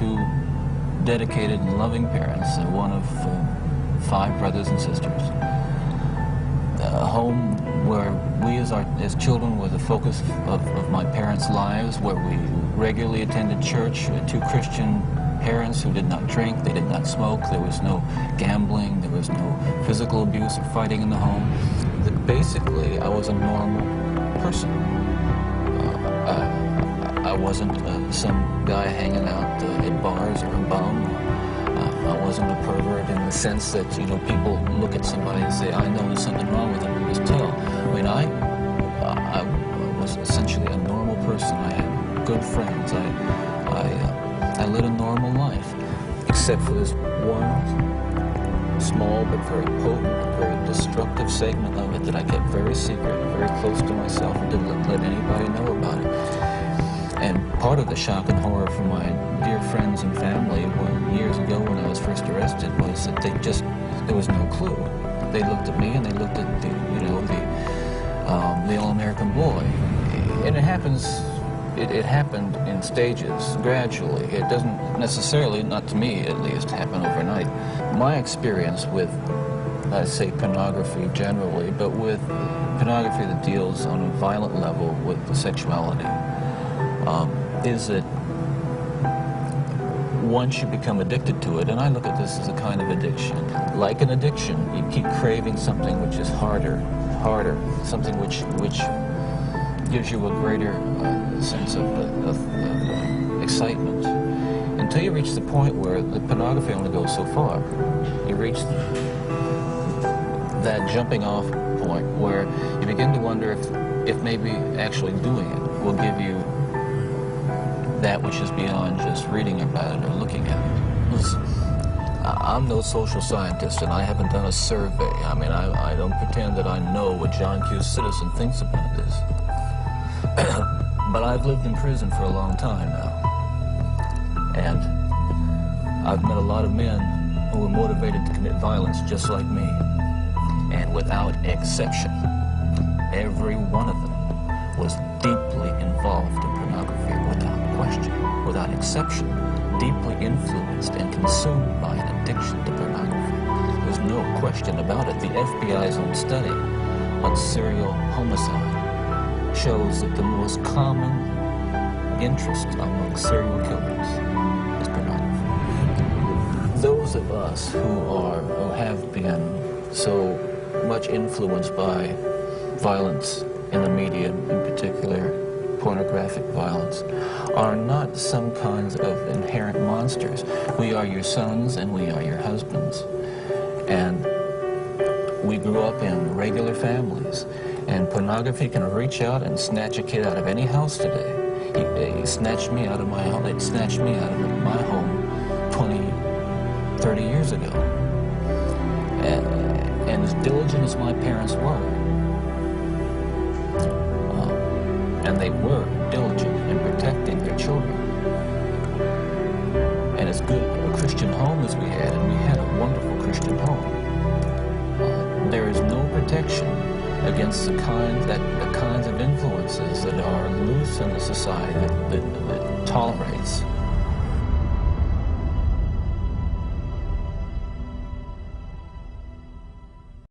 two dedicated and loving parents, one of 5 brothers and sisters. A home where we as children were the focus of my parents' lives, where we regularly attended church. We had 2 Christian parents who did not drink, they did not smoke, there was no gambling, there was no physical abuse or fighting in the home. Basically, I was a normal person. I wasn't some guy hanging out at bars or a bum. I wasn't a pervert in the sense that, you know, people look at somebody and say, I know there's something wrong with them, and just tell. I mean, I was essentially a normal person. I had good friends. I led a normal life, except for this one small but very potent, very destructive segment of it that I kept very secret, very close to myself, and didn't let anybody know about it. And part of the shock and horror for my dear friends and family years ago when I was first arrested was that there was no clue. They looked at me and they looked at the all-American boy. And it happened in stages, gradually. It doesn't necessarily, not to me at least, happen overnight. My experience with, I say pornography generally, but with pornography that deals on a violent level with sexuality, is that once you become addicted to it, and I look at this as a kind of addiction, like an addiction, you keep craving something which is harder, something which gives you a greater sense of excitement, until you reach the point where the pornography only goes so far. You reach that jumping off point where you begin to wonder if maybe actually doing it will give you that which is beyond just reading about it or looking at it. I'm no social scientist, and I haven't done a survey. I mean, I don't pretend that I know what John Q. Citizen thinks about this. But I've lived in prison for a long time now. And I've met a lot of men who were motivated to commit violence just like me. And without exception, every one of them was deeply involved in pornography without question, without exception, deeply influenced and consumed by an addiction to pornography. There's no question about it. The FBI's own study on serial homicide shows that the most common interest among serial killers is pornography. Those of us who have been so much influenced by violence in the media, in particular pornographic violence, are not some kinds of inherent monsters. We are your sons and we are your husbands. And we grew up in regular families. And pornography can reach out and snatch a kid out of any house today. He snatched me out of my home. It snatched me out of my home 20, 30 years ago. And as diligent as my parents were, and they were diligent in protecting their children, and as good a Christian home as we had, and we had a wonderful Christian home, there is no protection against the kinds of influences that are loose in a society that tolerates